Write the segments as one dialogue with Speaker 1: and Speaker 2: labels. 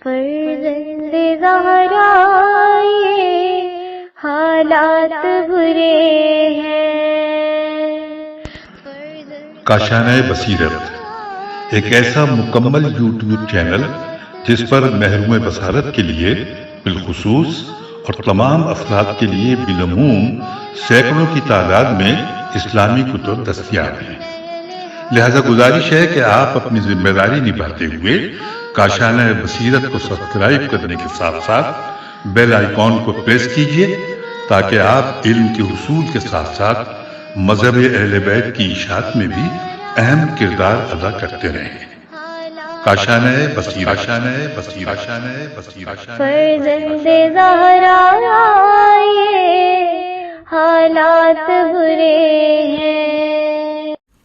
Speaker 1: فرزند زہرا یہ حالات برے ہیں.
Speaker 2: کاشانۂ بصیرت ایک ایسا مکمل یوٹیوب چینل جس پر محروم بصارت کے لیے بالخصوص اور تمام افراد کے لیے بالعموم سینکڑوں کی تعداد میں اسلامی کتب دستیاب ہیں. لہذا گزارش ہے کہ آپ اپنی ذمہ داری نبھاتے ہوئے کاشانۂ بصیرت کو سبسکرائب کرنے کے ساتھ ساتھ بیل آئیکن کو پریس کیجیے تاکہ آپ علم کے حصول کے ساتھ ساتھ مذہب اہل بیت کی اشاعت میں بھی اہم کردار ادا کرتے رہیں. کاشانۂ بصیرت.
Speaker 1: فرزند زہرا یہ حالات برے ہیں.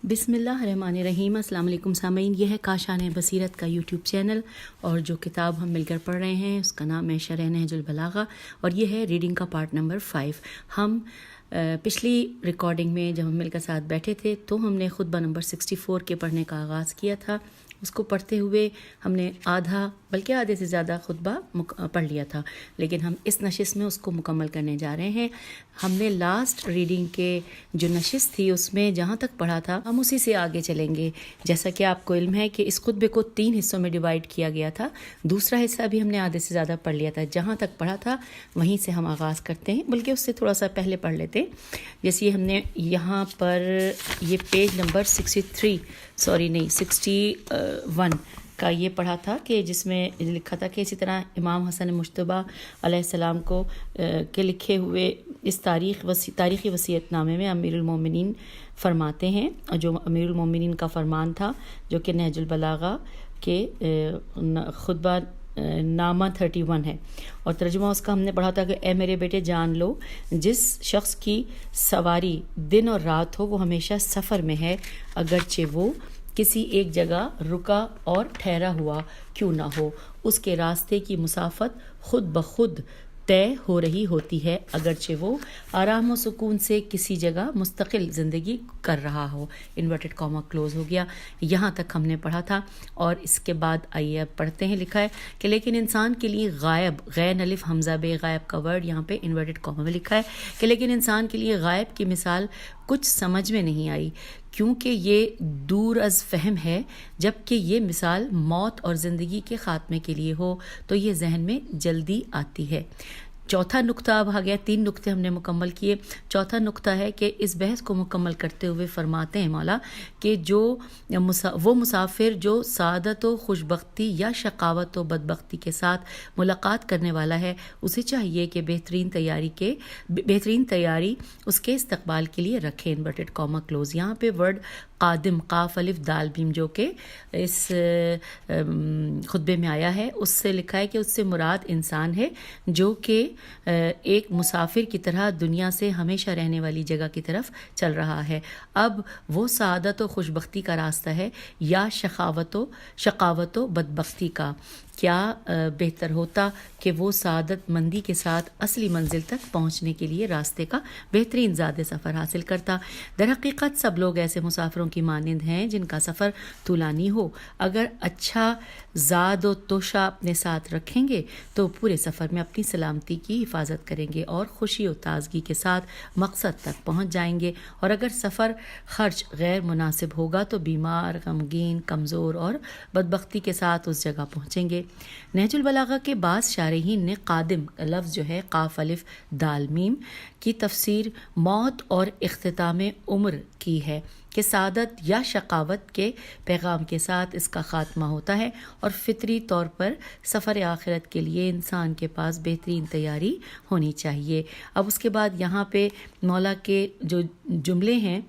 Speaker 3: بسم اللہ الرحمن الرحیم. السلام علیکم سامعین، یہ ہے کاشانۂ بصیرت کا یوٹیوب چینل، اور جو کتاب ہم مل کر پڑھ رہے ہیں اس کا نام ہے شرح نہج البلاغہ، اور یہ ہے ریڈنگ کا پارٹ نمبر 5. ہم پچھلی ریکارڈنگ میں جب ہم مل کر ساتھ بیٹھے تھے تو ہم نے خطبہ نمبر 64 کے پڑھنے کا آغاز کیا تھا. اس کو پڑھتے ہوئے ہم نے آدھا بلکہ آدھے سے زیادہ خطبہ پڑھ لیا تھا، لیکن ہم اس نشست میں اس کو مکمل کرنے جا رہے ہیں. ہم نے لاسٹ ریڈنگ کے جو نشست تھی اس میں جہاں تک پڑھا تھا ہم اسی سے آگے چلیں گے. جیسا کہ آپ کو علم ہے کہ اس خطبے کو 3 حصوں میں ڈیوائیڈ کیا گیا تھا. دوسرا حصہ بھی ہم نے آدھے سے زیادہ پڑھ لیا تھا. جہاں تک پڑھا تھا وہیں سے ہم آغاز کرتے ہیں، بلکہ اس سے تھوڑا سا پہلے پڑھ لیتے ہیں. جیسے ہم نے یہاں پر یہ پیج نمبر 61 کا یہ پڑھا تھا کہ جس میں لکھا تھا کہ اسی طرح امام حسن مجتبیٰ علیہ السلام کو کے لکھے ہوئے اس تاریخی وصیت نامے میں امیر المومنین فرماتے ہیں، جو امیر المومنین کا فرمان تھا جو کہ نہج البلاغہ کے خطبہ نامہ 31 ہے، اور ترجمہ اس کا ہم نے پڑھا تھا کہ اے میرے بیٹے جان لو، جس شخص کی سواری دن اور رات ہو وہ ہمیشہ سفر میں ہے، اگرچہ وہ کسی ایک جگہ رکا اور ٹھہرا ہوا کیوں نہ ہو. اس کے راستے کی مسافت خود بخود طے ہو رہی ہوتی ہے، اگرچہ وہ آرام و سکون سے کسی جگہ مستقل زندگی کر رہا ہو. انورٹڈ کاما کلوز ہو گیا. یہاں تک ہم نے پڑھا تھا، اور اس کے بعد آئیے اب پڑھتے ہیں. لکھا ہے کہ لیکن انسان کے لیے غائب، غین الف حمزہ بے غائب کا ورڈ یہاں پہ انورٹڈ کاما میں لکھا ہے کہ لیکن انسان کے لیے غائب کی مثال کچھ سمجھ میں نہیں آئی، کیونکہ یہ دور از فہم ہے. جبکہ یہ مثال موت اور زندگی کے خاتمے کے لیے ہو تو یہ ذہن میں جلدی آتی ہے. چوتھا نقطہ اب آ گیا. 3 نقطے ہم نے مکمل کیے. چوتھا نقطہ ہے کہ اس بحث کو مکمل کرتے ہوئے فرماتے ہیں مولا کہ وہ مسافر جو سعادت و خوشبختی یا شقاوت و بدبختی کے ساتھ ملاقات کرنے والا ہے، اسے چاہیے کہ بہترین تیاری اس کے استقبال کے لیے رکھے. Inverted comma close. یہاں پہ ورڈ قادم قاف الف دال بیم جو کہ اس خطبے میں آیا ہے، اس سے لکھا ہے کہ اس سے مراد انسان ہے جو کہ ایک مسافر کی طرح دنیا سے ہمیشہ رہنے والی جگہ کی طرف چل رہا ہے. اب وہ سعادت و خوشبختی کا راستہ ہے یا شقاوت و بدبختی کا؟ کیا بہتر ہوتا کہ وہ سعادت مندی کے ساتھ اصلی منزل تک پہنچنے کے لیے راستے کا بہترین زاد سفر حاصل کرتا. در حقیقت سب لوگ ایسے مسافروں کی مانند ہیں جن کا سفر طولانی ہو. اگر اچھا زاد و توشہ اپنے ساتھ رکھیں گے تو پورے سفر میں اپنی سلامتی کی حفاظت کریں گے اور خوشی و تازگی کے ساتھ مقصد تک پہنچ جائیں گے. اور اگر سفر خرچ غیر مناسب ہوگا تو بیمار، غمگین، کمزور اور بدبختی کے ساتھ اس جگہ پہنچیں گے. نہج البلاغہ کے بعض شارحین نے قادم لفظ جو ہے قاف الف دال میم کی تفسیر موت اور اختتام عمر کی ہے کہ سعادت یا شقاوت کے پیغام کے ساتھ اس کا خاتمہ ہوتا ہے، اور فطری طور پر سفر آخرت کے لیے انسان کے پاس بہترین تیاری ہونی چاہیے. اب اس کے بعد یہاں پہ مولا کے جو جملے ہیں،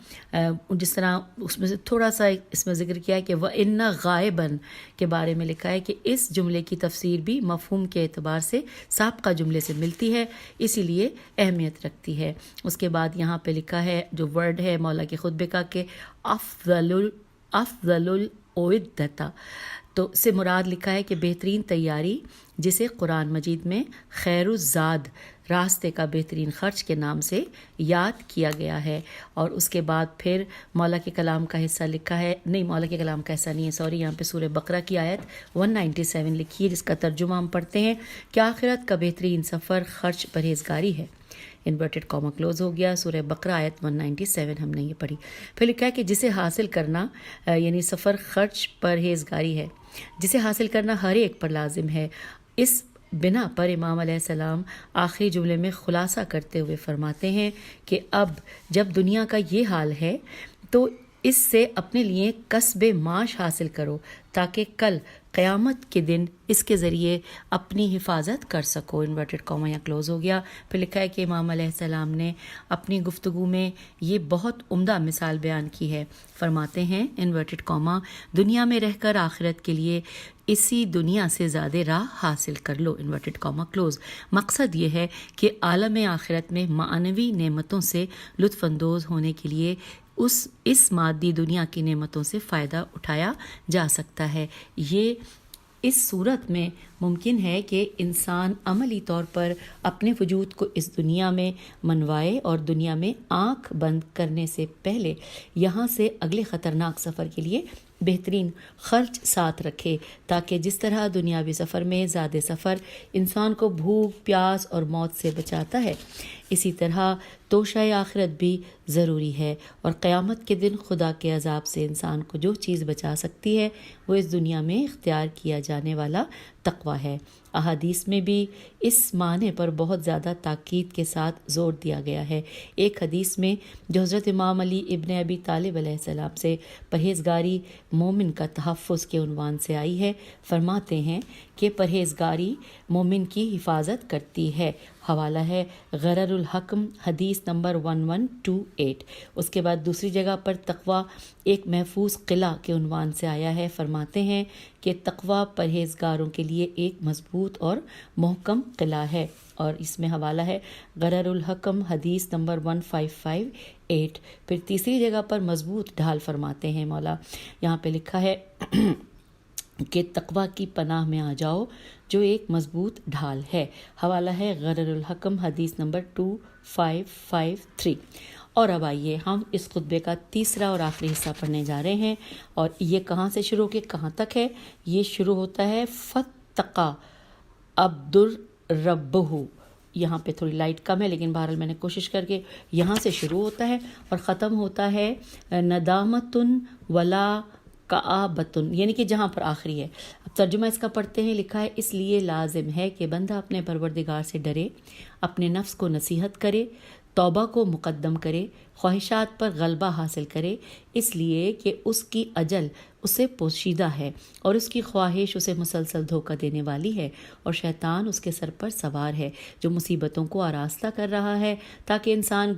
Speaker 3: جس طرح اس میں سے تھوڑا سا اس میں ذکر کیا ہے کہ وَإِنَّ غَائِبًا کے بارے میں لکھا ہے کہ اس جملے کی تفسیر بھی مفہوم کے اعتبار سے سابقہ جملے سے ملتی ہے، اسی لیے اہمیت رکھتی ہے. اس کے بعد یہاں پہ لکھا ہے جو ورڈ ہے مولا کے خطبے کا کہ افضل الاعدتا، تو سے مراد لکھا ہے کہ بہترین تیاری جسے قرآن مجید میں خیر الزاد راستے کا بہترین خرچ کے نام سے یاد کیا گیا ہے. اور اس کے بعد پھر مولا کے کلام کا حصہ لکھا ہے، نہیں مولا کے کلام کا حصہ نہیں ہے، سوری، یہاں پہ سورہ بقرہ کی آیت 197 لکھی ہے جس کا ترجمہ ہم پڑھتے ہیں کہ آخرت کا بہترین سفر خرچ پرہیزگاری ہے. انورٹڈ کاما کلوز ہو گیا. سورہ بقرہ آیت 197 ہم نے یہ پڑھی. پھر لکھا ہے کہ جسے حاصل کرنا یعنی سفر خرچ پرہیزگاری ہے، جسے حاصل کرنا ہر ایک پر لازم ہے. اس بنا پر امام علیہ السلام آخری جملے میں خلاصہ کرتے ہوئے فرماتے ہیں کہ اب جب دنیا کا یہ حال ہے تو اس سے اپنے لیے کسب معاش حاصل کرو تاکہ کل قیامت کے دن اس کے ذریعے اپنی حفاظت کر سکو. انورٹڈ کاما یا کلوز ہو گیا. پھر لکھا ہے کہ امام علیہ السلام نے اپنی گفتگو میں یہ بہت عمدہ مثال بیان کی ہے. فرماتے ہیں انورٹڈ کاما، دنیا میں رہ کر آخرت کے لیے اسی دنیا سے زیادہ راہ حاصل کر لو. Inverted comma close. مقصد یہ ہے کہ عالم آخرت میں معنوی نعمتوں سے لطف اندوز ہونے کے لیے اس مادی دنیا کی نعمتوں سے فائدہ اٹھایا جا سکتا ہے. یہ اس صورت میں ممکن ہے کہ انسان عملی طور پر اپنے وجود کو اس دنیا میں منوائے اور دنیا میں آنکھ بند کرنے سے پہلے یہاں سے اگلے خطرناک سفر کے لیے بہترین خرچ ساتھ رکھے، تاکہ جس طرح دنیاوی سفر میں زیادہ سفر انسان کو بھوک، پیاس اور موت سے بچاتا ہے، اسی طرح توشہ آخرت بھی ضروری ہے. اور قیامت کے دن خدا کے عذاب سے انسان کو جو چیز بچا سکتی ہے وہ اس دنیا میں اختیار کیا جانے والا تقویٰ ہے. احادیث میں بھی اس معنی پر بہت زیادہ تاکید کے ساتھ زور دیا گیا ہے. ایک حدیث میں جو حضرت امام علی ابن ابی طالب علیہ السلام سے پرہیزگاری مومن کا تحفظ کے عنوان سے آئی ہے، فرماتے ہیں کہ پرہیزگاری مومن کی حفاظت کرتی ہے. حوالہ ہے غرر الحکم، حدیث نمبر 1128. اس کے بعد دوسری جگہ پر تقویٰ ایک محفوظ قلعہ کے عنوان سے آیا ہے. فرماتے ہیں کہ تقویٰ پرہیزگاروں کے لیے ایک مضبوط اور محکم قلعہ ہے. اور اس میں حوالہ ہے غرر الحکم، حدیث نمبر 1558. پھر تیسری جگہ پر مضبوط ڈھال فرماتے ہیں مولا. یہاں پہ لکھا ہے کہ تقویٰ کی پناہ میں آ جاؤ جو ایک مضبوط ڈھال ہے. حوالہ ہے غرر الحکم، حدیث نمبر 2553. اور اب آئیے ہم اس خطبے کا تیسرا اور آخری حصہ پڑھنے جا رہے ہیں. اور یہ کہاں سے شروع کے کہاں تک ہے؟ یہ شروع ہوتا ہے فتقا عبد الربہ. یہاں پہ تھوڑی لائٹ کم ہے لیکن بہرحال میں نے کوشش کر کے یہاں سے شروع ہوتا ہے اور ختم ہوتا ہے ندامتن ولا کآبتن، یعنی کہ جہاں پر آخری ہے. اب ترجمہ اس کا پڑھتے ہیں. لکھا ہے اس لیے لازم ہے کہ بندہ اپنے پروردگار سے ڈرے، اپنے نفس کو نصیحت کرے، توبہ کو مقدم کرے، خواہشات پر غلبہ حاصل کرے، اس لیے کہ اس کی اجل اسے پوشیدہ ہے اور اس کی خواہش اسے مسلسل دھوکہ دینے والی ہے، اور شیطان اس کے سر پر سوار ہے جو مصیبتوں کو آراستہ کر رہا ہے تاکہ انسان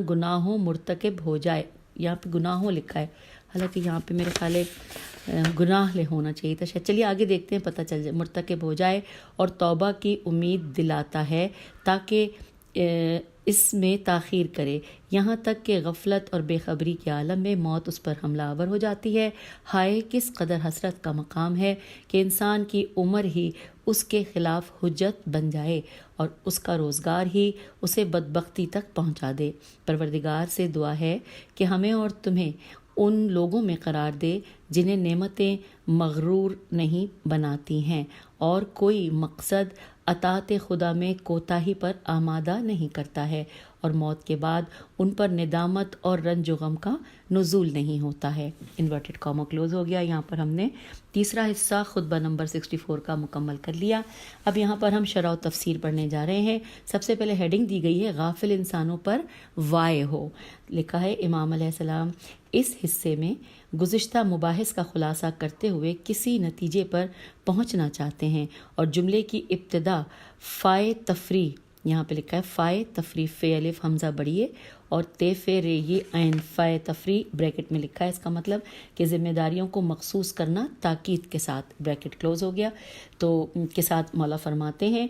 Speaker 3: گناہوں مرتکب ہو جائے. یہاں پہ گناہوں لکھا ہے، حالانکہ یہاں پہ میرے خیال ہے گناہ لے ہونا چاہیے تھا شاید. چلیے آگے دیکھتے ہیں، پتہ چل جائے. مرتکب ہو جائے اور توبہ کی امید دلاتا ہے تاکہ اس میں تاخیر کرے، یہاں تک کہ غفلت اور بے خبری کے عالم میں موت اس پر حملہ آور ہو جاتی ہے. ہائے کس قدر حسرت کا مقام ہے کہ انسان کی عمر ہی اس کے خلاف حجت بن جائے اور اس کا روزگار ہی اسے بدبختی تک پہنچا دے. پروردگار سے دعا ہے کہ ہمیں اور تمہیں ان لوگوں میں قرار دے جنہیں نعمتیں مغرور نہیں بناتی ہیں اور کوئی مقصد اطاعت خدا میں کوتاہی پر آمادہ نہیں کرتا ہے، اور موت کے بعد ان پر ندامت اور رنج و غم کا نزول نہیں ہوتا ہے. انورٹڈ کاما کلوز ہو گیا. یہاں پر ہم نے تیسرا حصہ خطبہ نمبر 64 کا مکمل کر لیا. اب یہاں پر ہم شرح و تفسیر پڑھنے جا رہے ہیں. سب سے پہلے ہیڈنگ دی گئی ہے غافل انسانوں پر وائے ہو. لکھا ہے امام علیہ السلام اس حصے میں گزشتہ مباحث کا خلاصہ کرتے ہوئے کسی نتیجے پر پہنچنا چاہتے ہیں، اور جملے کی ابتدا فائے تفریح، یہاں پہ لکھا ہے فائے تفریح، فے الف حمزہ بڑھیے اور تے فے رے یہ عین فائے تفریح بریکٹ میں لکھا ہے. اس کا مطلب کہ ذمہ داریوں کو مخصوص کرنا تاکید کے ساتھ، بریکٹ کلوز ہو گیا. تو کے ساتھ مولا فرماتے ہیں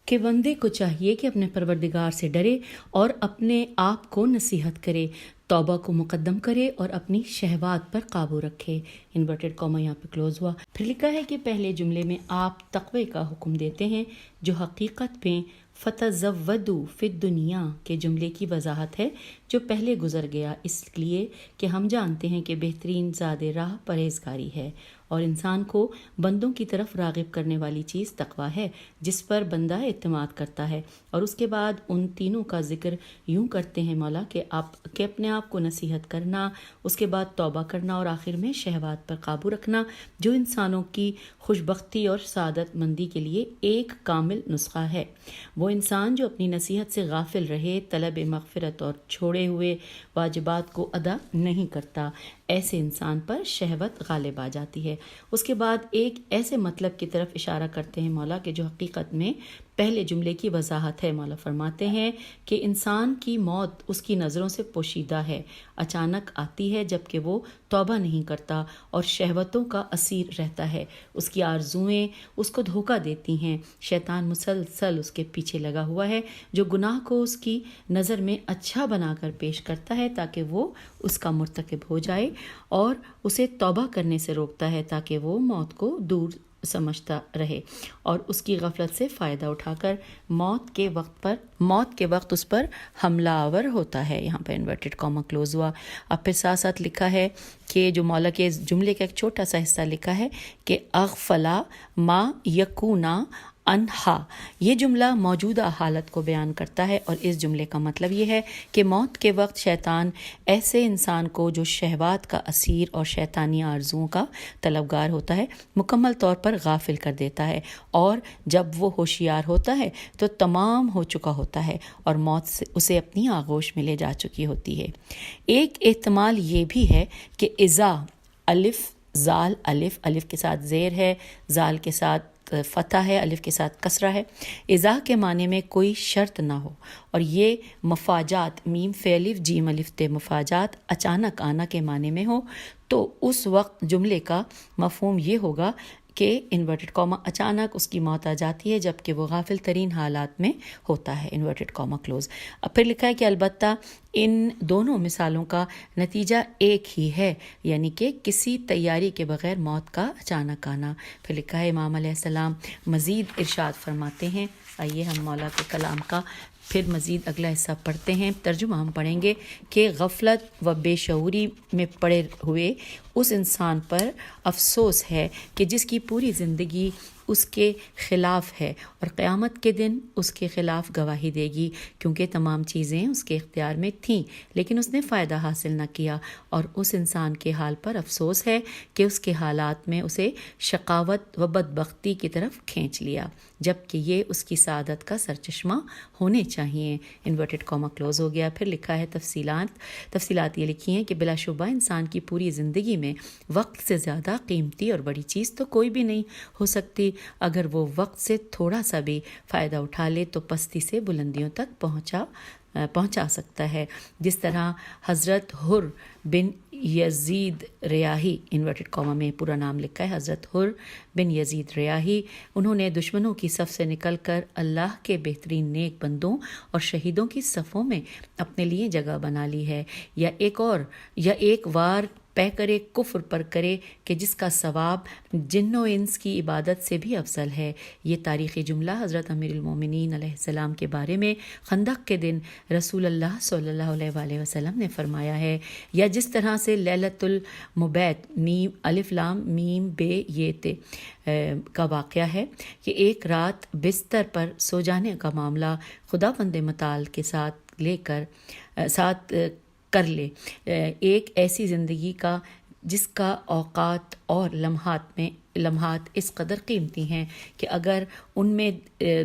Speaker 3: کہ بندے کو چاہیے کہ اپنے پروردگار سے ڈرے اور اپنے آپ کو نصیحت کرے، توبہ کو مقدم کرے اور اپنی شہوات پر قابو رکھے۔ انورٹڈ کاما یہاں پہ کلوز ہوا۔ پھر لکھا ہے کہ پہلے جملے میں آپ تقوی کا حکم دیتے ہیں جو حقیقت میں فتزودوا فی الدنیا کے جملے کی وضاحت ہے جو پہلے گزر گیا، اس لیے کہ ہم جانتے ہیں کہ بہترین زاد راہ پرہیزگاری ہے اور انسان کو بندوں کی طرف راغب کرنے والی چیز تقویٰ ہے جس پر بندہ اعتماد کرتا ہے۔ اور اس کے بعد ان تینوں کا ذکر یوں کرتے ہیں مولا کہ اپنے آپ کو نصیحت کرنا، اس کے بعد توبہ کرنا اور آخر میں شہوات پر قابو رکھنا، جو انسانوں کی خوشبختی اور سعادت مندی کے لیے ایک کامل نسخہ ہے۔ وہ انسان جو اپنی نصیحت سے غافل رہے، طلب مغفرت اور چھوڑے ہوئے واجبات کو ادا نہیں کرتا، ایسے انسان پر شہوت غالب آ جاتی ہے۔ اس کے بعد ایک ایسے مطلب کی طرف اشارہ کرتے ہیں مولا کہ جو حقیقت میں پہلے جملے کی وضاحت ہے۔ مولا فرماتے ہیں کہ انسان کی موت اس کی نظروں سے پوشیدہ ہے، اچانک آتی ہے جبکہ وہ توبہ نہیں کرتا اور شہوتوں کا اسیر رہتا ہے۔ اس کی آرزوئیں اس کو دھوکہ دیتی ہیں، شیطان مسلسل اس کے پیچھے لگا ہوا ہے جو گناہ کو اس کی نظر میں اچھا بنا کر پیش کرتا ہے تاکہ وہ اس کا مرتکب ہو جائے اور اسے توبہ کرنے سے روکتا ہے تاکہ وہ موت کو دور سمجھتا رہے اور اس کی غفلت سے فائدہ اٹھا کر موت کے وقت اس پر حملہ آور ہوتا ہے۔ یہاں پہ انورٹڈ کاما کلوز ہوا۔ اب پھر ساتھ ساتھ لکھا ہے کہ جو مولا کے جملے کا ایک چھوٹا سا حصہ لکھا ہے کہ اغفلا ما یکونا انہا، یہ جملہ موجودہ حالت کو بیان کرتا ہے اور اس جملے کا مطلب یہ ہے کہ موت کے وقت شیطان ایسے انسان کو جو شہوات کا اسیر اور شیطانی آرزوؤں کا طلبگار ہوتا ہے مکمل طور پر غافل کر دیتا ہے، اور جب وہ ہوشیار ہوتا ہے تو تمام ہو چکا ہوتا ہے اور موت سے اسے اپنی آغوش میں لے جا چکی ہوتی ہے۔ ایک احتمال یہ بھی ہے کہ اذا الف زال الف کے ساتھ زیر ہے، زال کے ساتھ فتح ہے، الف کے ساتھ کسرہ ہے، اذا کے معنی میں کوئی شرط نہ ہو اور یہ مفاجات میم فے الف جیم الف تے مفاجات اچانک آنا کے معنی میں ہو، تو اس وقت جملے کا مفہوم یہ ہوگا کہ انورٹڈ کاما اچانک اس کی موت آ جاتی ہے جبکہ وہ غافل ترین حالات میں ہوتا ہے۔ Inverted comma close. اب پھر لکھا ہے کہ البتہ ان دونوں مثالوں کا نتیجہ ایک ہی ہے، یعنی کہ کسی تیاری کے بغیر موت کا اچانک آنا۔ پھر لکھا ہے امام علیہ السلام مزید ارشاد فرماتے ہیں۔ آئیے ہم مولا کے کلام کا پھر مزید اگلا حصہ پڑھتے ہیں۔ ترجمہ ہم پڑھیں گے کہ غفلت و بے شعوری میں پڑے ہوئے اس انسان پر افسوس ہے کہ جس کی پوری زندگی اس کے خلاف ہے اور قیامت کے دن اس کے خلاف گواہی دے گی، کیونکہ تمام چیزیں اس کے اختیار میں تھیں لیکن اس نے فائدہ حاصل نہ کیا، اور اس انسان کے حال پر افسوس ہے کہ اس کے حالات میں اسے شقاوت و بدبختی کی طرف کھینچ لیا جبکہ یہ اس کی سعادت کا سرچشمہ ہونے چاہیے۔ انورٹڈ کاما کلوز ہو گیا۔ پھر لکھا ہے تفصیلات یہ لکھی ہیں کہ بلا شبہ انسان کی پوری زندگی میں وقت سے زیادہ قیمتی اور بڑی چیز تو کوئی بھی نہیں ہو سکتی۔ اگر وہ وقت سے تھوڑا سا بھی فائدہ اٹھا لے تو پستی سے بلندیوں تک پہنچا سکتا ہے، جس طرح حضرت حر بن یزید ریاحی، انورٹڈ کاما میں پورا نام لکھا ہے حضرت حر بن یزید ریاحی، انہوں نے دشمنوں کی صف سے نکل کر اللہ کے بہترین نیک بندوں اور شہیدوں کی صفوں میں اپنے لیے جگہ بنا لی ہے، یا ایک وار پہ کرے کفر پر کرے کہ جس کا ثواب جن و انس کی عبادت سے بھی افضل ہے۔ یہ تاریخی جملہ حضرت امیر المومنین علیہ السلام کے بارے میں خندق کے دن رسول اللہ صلی اللہ علیہ وآلہ وسلم نے فرمایا ہے، یا جس طرح سے لیلۃ المبیت میم الف لام میم بے یہ تے کا واقعہ ہے کہ ایک رات بستر پر سو جانے کا معاملہ خدا بند متعال کے ساتھ کر لے، ایک ایسی زندگی کا جس کا اوقات اور لمحات اس قدر قیمتی ہیں کہ اگر ان میں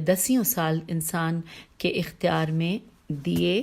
Speaker 3: 10 سال انسان کے اختیار میں دیے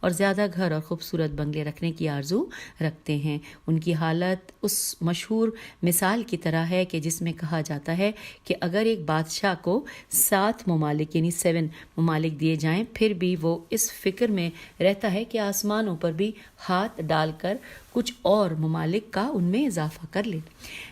Speaker 3: اور زیادہ گھر اور خوبصورت بنگلے رکھنے کی آرزو رکھتے ہیں۔ ان کی حالت اس مشہور مثال کی طرح ہے کہ جس میں کہا جاتا ہے کہ اگر ایک بادشاہ کو 7 ممالک یعنی 7 ممالک دیے جائیں پھر بھی وہ اس فکر میں رہتا ہے کہ آسمانوں پر بھی ہاتھ ڈال کر کچھ اور ممالک کا ان میں اضافہ کر لے۔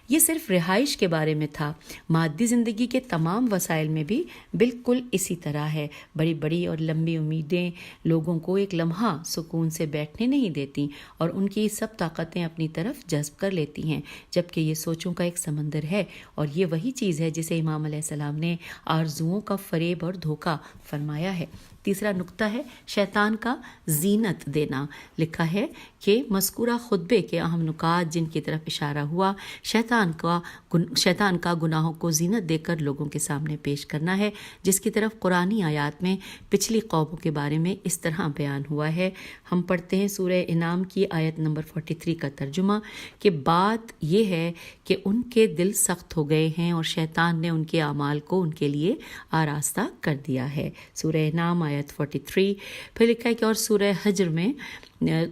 Speaker 3: یہ صرف رہائش کے بارے میں تھا، مادی زندگی کے تمام وسائل میں بھی بالکل اسی طرح ہے۔ بڑی بڑی اور لمبی امیدیں لوگوں کو ایک لمحہ سکون سے بیٹھنے نہیں دیتی اور ان کی سب طاقتیں اپنی طرف جذب کر لیتی ہیں، جبکہ یہ سوچوں کا ایک سمندر ہے اور یہ وہی چیز ہے جسے امام علیہ السلام نے آرزوؤں کا فریب اور دھوکہ فرمایا ہے۔ تیسرا نقطہ ہے شیطان کا زینت دینا۔ لکھا ہے کہ مذکورہ خطبے کے اہم نکات جن کی طرف اشارہ ہوا، شیطان کا گناہوں کو زینت دے کر لوگوں کے سامنے پیش کرنا ہے، جس کی طرف قرآنی آیات میں پچھلی قوموں کے بارے میں اس طرح بیان ہوا ہے۔ ہم پڑھتے ہیں سورہ انعام کی آیت نمبر 43 کا ترجمہ کہ بات یہ ہے کہ ان کے دل سخت ہو گئے ہیں اور شیطان نے ان کے اعمال کو ان کے لیے آراستہ کر دیا ہے۔ سورہ انعام آیت 43۔ پھر لکھا ہے کہ اور سورہ حجر میں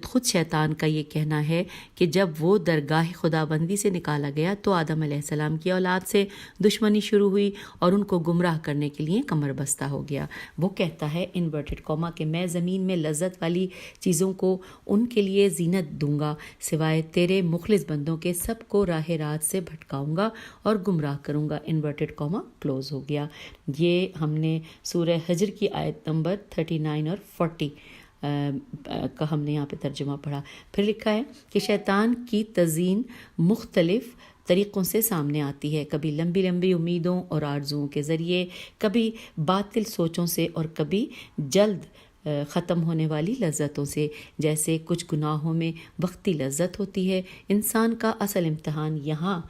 Speaker 3: خود شیطان کا یہ کہنا ہے کہ جب وہ درگاہ خداوندی سے نکالا گیا تو آدم علیہ السلام کی اولاد سے دشمنی شروع ہوئی اور ان کو گمراہ کرنے کے لیے کمر بستہ ہو گیا۔ وہ کہتا ہے انورٹڈ کاما کہ میں زمین میں لذت والی چیزوں کو ان کے لیے زینت دوں گا، سوائے تیرے مخلص بندوں کے سب کو راہ راست سے بھٹکاؤں گا اور گمراہ کروں گا، انورٹڈ کاما کلوز ہو گیا۔ یہ ہم نے سورہ حجر کی آیت نمبر 39 اور 40 کا ہم نے یہاں پہ ترجمہ پڑھا۔ پھر لکھا ہے کہ شیطان کی تزیین مختلف طریقوں سے سامنے آتی ہے، کبھی لمبی لمبی امیدوں اور آرزوؤں کے ذریعے، کبھی باطل سوچوں سے اور کبھی جلد ختم ہونے والی لذتوں سے۔ جیسے کچھ گناہوں میں وقتی لذت ہوتی ہے، انسان کا اصل امتحان یہاں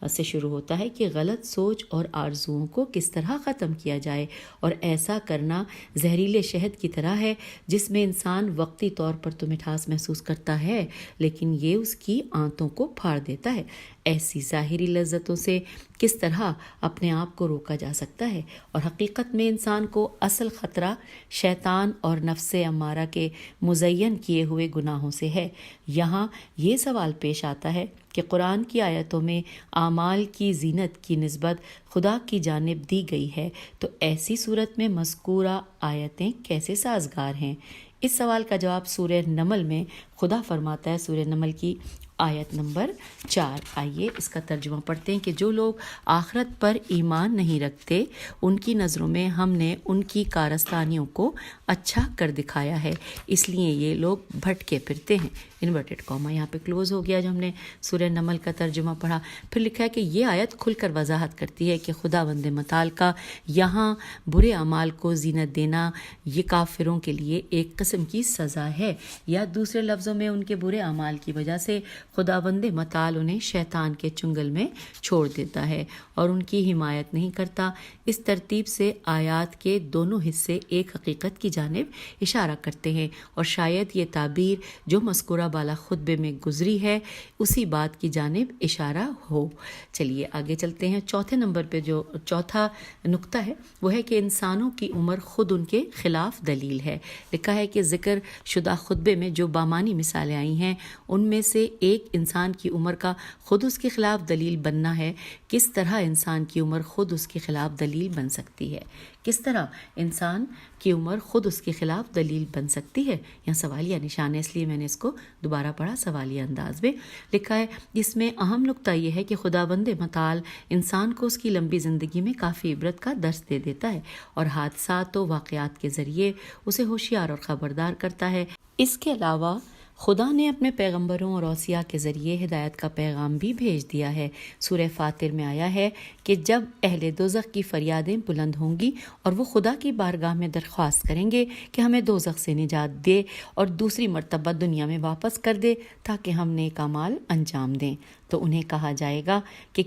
Speaker 3: سے شروع ہوتا ہے کہ غلط سوچ اور آرزوؤں کو کس طرح ختم کیا جائے، اور ایسا کرنا زہریلے شہد کی طرح ہے جس میں انسان وقتی طور پر تو مٹھاس محسوس کرتا ہے لیکن یہ اس کی آنتوں کو پھاڑ دیتا ہے۔ ایسی ظاہری لذتوں سے کس طرح اپنے آپ کو روکا جا سکتا ہے، اور حقیقت میں انسان کو اصل خطرہ شیطان اور نفس امارہ کے مزین کیے ہوئے گناہوں سے ہے۔ یہاں یہ سوال پیش آتا ہے کہ قرآن کی آیتوں میں اعمال کی زینت کی نسبت خدا کی جانب دی گئی ہے، تو ایسی صورت میں مذکورہ آیتیں کیسے سازگار ہیں؟ اس سوال کا جواب سورہ نمل میں خدا فرماتا ہے، سورہ نمل کی آیت نمبر 4۔ آئیے اس کا ترجمہ پڑھتے ہیں کہ جو لوگ آخرت پر ایمان نہیں رکھتے ان کی نظروں میں ہم نے ان کی کارستانیوں کو اچھا کر دکھایا ہے، اس لیے یہ لوگ بھٹکے پھرتے ہیں۔ انورٹڈ کاما یہاں پہ کلوز ہو گیا جو ہم نے سورہ نمل کا ترجمہ پڑھا۔ پھر لکھا ہے کہ یہ آیت کھل کر وضاحت کرتی ہے کہ خداوند متعال کا یہاں برے اعمال کو زینت دینا یہ کافروں کے لیے ایک قسم کی سزا ہے، یا دوسرے لفظوں میں ان کے برے اعمال کی وجہ سے خداوند متعال انہیں شیطان کے چنگل میں چھوڑ دیتا ہے اور ان کی حمایت نہیں کرتا۔ اس ترتیب سے آیات کے دونوں حصے ایک حقیقت کی جانب اشارہ کرتے ہیں، اور شاید یہ تعبیر جو مذکورہ بالا خطبے میں گزری ہے اسی بات کی جانب اشارہ ہو۔ چلیے آگے چلتے ہیں۔ چوتھے نمبر پہ جو چوتھا نقطہ ہے وہ ہے کہ انسانوں کی عمر خود ان کے خلاف دلیل ہے۔ لکھا ہے کہ ذکر شدہ خطبے میں جو بامانی مثالیں آئی ہیں ان میں سے ایک انسان کی عمر کا خود اس کے خلاف دلیل بننا ہے۔ کس طرح انسان کی عمر خود اس کے خلاف دلیل بن سکتی ہے؟ کس طرح انسان کی عمر خود اس کے خلاف دلیل بن سکتی ہے؟ یہاں سوالیہ نشان ہے، اس لیے میں نے اس کو دوبارہ پڑھا سوالیہ انداز میں۔ لکھا ہے اس میں اہم نقطہ یہ ہے کہ خداوند متعال انسان کو اس کی لمبی زندگی میں کافی عبرت کا درس دے دیتا ہے اور حادثات و واقعات کے ذریعے اسے ہوشیار اور خبردار کرتا ہے۔ اس کے علاوہ خدا نے اپنے پیغمبروں اور اوصیاء کے ذریعے ہدایت کا پیغام بھی بھیج دیا ہے۔ سورہ فاطر میں آیا ہے کہ جب اہل دوزخ کی فریادیں بلند ہوں گی اور وہ خدا کی بارگاہ میں درخواست کریں گے کہ ہمیں دوزخ سے نجات دے اور دوسری مرتبہ دنیا میں واپس کر دے تاکہ ہم نیک اعمال انجام دیں، تو انہیں کہا جائے گا کہ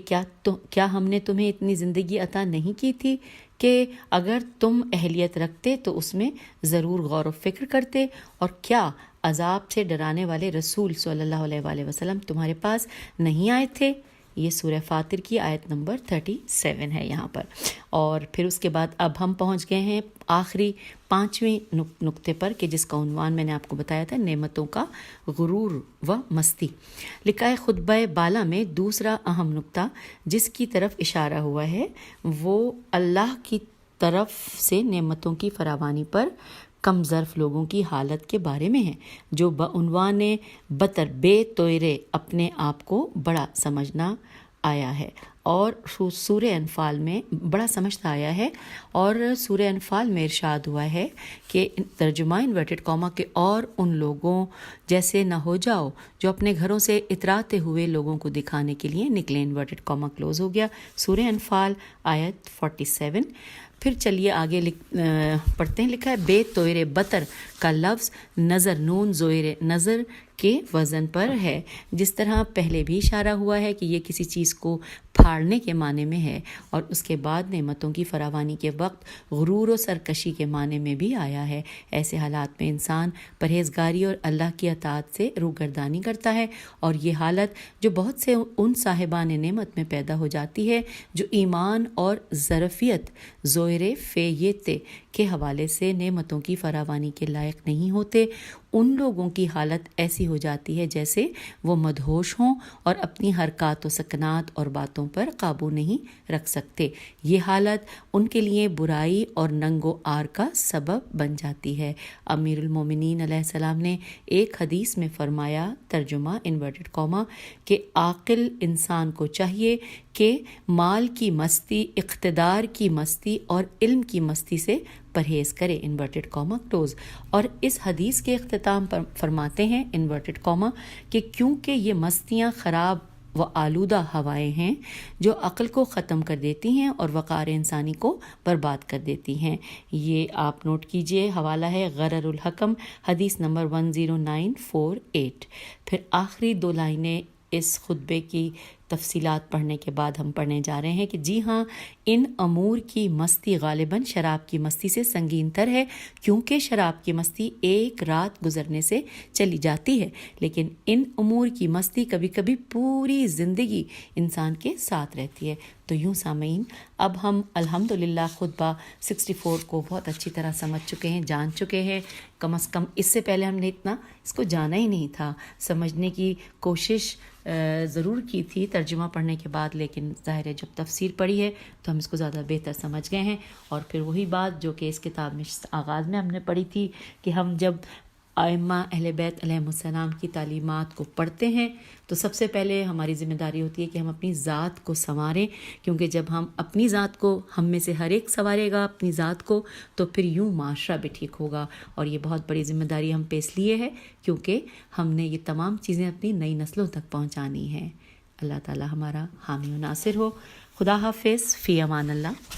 Speaker 3: کیا ہم نے تمہیں اتنی زندگی عطا نہیں کی تھی کہ اگر تم اہلیت رکھتے تو اس میں ضرور غور و فکر کرتے، اور کیا عذاب سے ڈرانے والے رسول صلی اللہ علیہ وآلہ وسلم تمہارے پاس نہیں آئے تھے؟ یہ سورہ فاطر کی آیت نمبر 37 ہے یہاں پر. اور پھر اس کے بعد اب ہم پہنچ گئے ہیں آخری 5ویں نقطے پر کہ جس کا عنوان میں نے آپ کو بتایا تھا نعمتوں کا غرور و مستی. لکھا ہے خطبہ بالا میں دوسرا اہم نقطہ جس کی طرف اشارہ ہوا ہے وہ اللہ کی طرف سے نعمتوں کی فراوانی پر کم ظرف لوگوں کی حالت کے بارے میں ہے جو بعنوان بطر بے توئرے اپنے آپ کو بڑا سمجھنا آیا ہے اور سورہ انفال میں بڑا سمجھتا آیا ہے. اور سورہ انفال میں ارشاد ہوا ہے کہ ترجمہ انورٹڈ کاما کے اور ان لوگوں جیسے نہ ہو جاؤ جو اپنے گھروں سے اتراتے ہوئے لوگوں کو دکھانے کے لیے نکلے. انورٹڈ کاما کلوز ہو گیا. سورہ انفال آیت 47. پھر چلیے آگے پڑھتے ہیں. لکھا ہے بے توئر بطر کا لفظ نظر نون زوئر نظر کے وزن پر ہے. جس طرح پہلے بھی اشارہ ہوا ہے کہ یہ کسی چیز کو پھاڑنے کے معنی میں ہے اور اس کے بعد نعمتوں کی فراوانی کے وقت غرور و سرکشی کے معنی میں بھی آیا ہے. ایسے حالات میں انسان پرہیزگاری اور اللہ کی اطاعت سے روگردانی کرتا ہے اور یہ حالت جو بہت سے ان صاحبان نعمت میں پیدا ہو جاتی ہے جو ایمان اور ظرفیت زوئر فیتے کے حوالے سے نعمتوں کی فراوانی کے لائق نہیں ہوتے، ان لوگوں کی حالت ایسی ہو جاتی ہے جیسے وہ مدہوش ہوں اور اپنی حرکات و سکنات اور باتوں پر قابو نہیں رکھ سکتے. یہ حالت ان کے لیے برائی اور ننگ و عار کا سبب بن جاتی ہے. امیر المومنین علیہ السلام نے ایک حدیث میں فرمایا ترجمہ انورٹڈ کاما کہ عاقل انسان کو چاہیے کہ مال کی مستی، اقتدار کی مستی اور علم کی مستی سے پرہیز کرے انورٹڈ کاما کلوز. اور اس حدیث کے اختتام پر فرماتے ہیں انورٹڈ کاما کہ کیونکہ یہ مستیاں خراب و آلودہ ہوائیں ہیں جو عقل کو ختم کر دیتی ہیں اور وقار انسانی کو برباد کر دیتی ہیں. یہ آپ نوٹ کیجئے، حوالہ ہے غرر الحکم حدیث نمبر 10948. پھر آخری 2 لائنیں اس خطبے کی تفصیلات پڑھنے کے بعد ہم پڑھنے جا رہے ہیں کہ جی ہاں، ان امور کی مستی غالباً شراب کی مستی سے سنگین تر ہے کیونکہ شراب کی مستی ایک رات گزرنے سے چلی جاتی ہے، لیکن ان امور کی مستی کبھی کبھی پوری زندگی انسان کے ساتھ رہتی ہے. تو یوں سامعین، اب ہم الحمدللہ خطبہ 64 کو بہت اچھی طرح سمجھ چکے ہیں، جان چکے ہیں. کم از کم اس سے پہلے ہم نے اتنا اس کو جانا ہی نہیں تھا. سمجھنے کی کوشش ضرور کی تھی ترجمہ پڑھنے کے بعد، لیکن ظاہر ہے جب تفسیر پڑھی ہے تو ہم اس کو زیادہ بہتر سمجھ گئے ہیں. اور پھر وہی بات جو کہ اس کتاب میں آغاز میں ہم نے پڑھی تھی کہ ہم جب ائمہ اہل بیت علیہم السلام کی تعلیمات کو پڑھتے ہیں تو سب سے پہلے ہماری ذمہ داری ہوتی ہے کہ ہم اپنی ذات کو سنواریں، کیونکہ جب ہم اپنی ذات کو، ہم میں سے ہر ایک سنوارے گا اپنی ذات کو تو پھر یوں معاشرہ بھی ٹھیک ہوگا. اور یہ بہت بڑی ذمہ داری ہم پہ اس لیے ہے کیونکہ ہم نے یہ تمام چیزیں اپنی نئی نسلوں تک پہنچانی ہیں. اللہ تعالی ہمارا حامی و ناصر ہو. خدا حافظ. فی امان اللہ.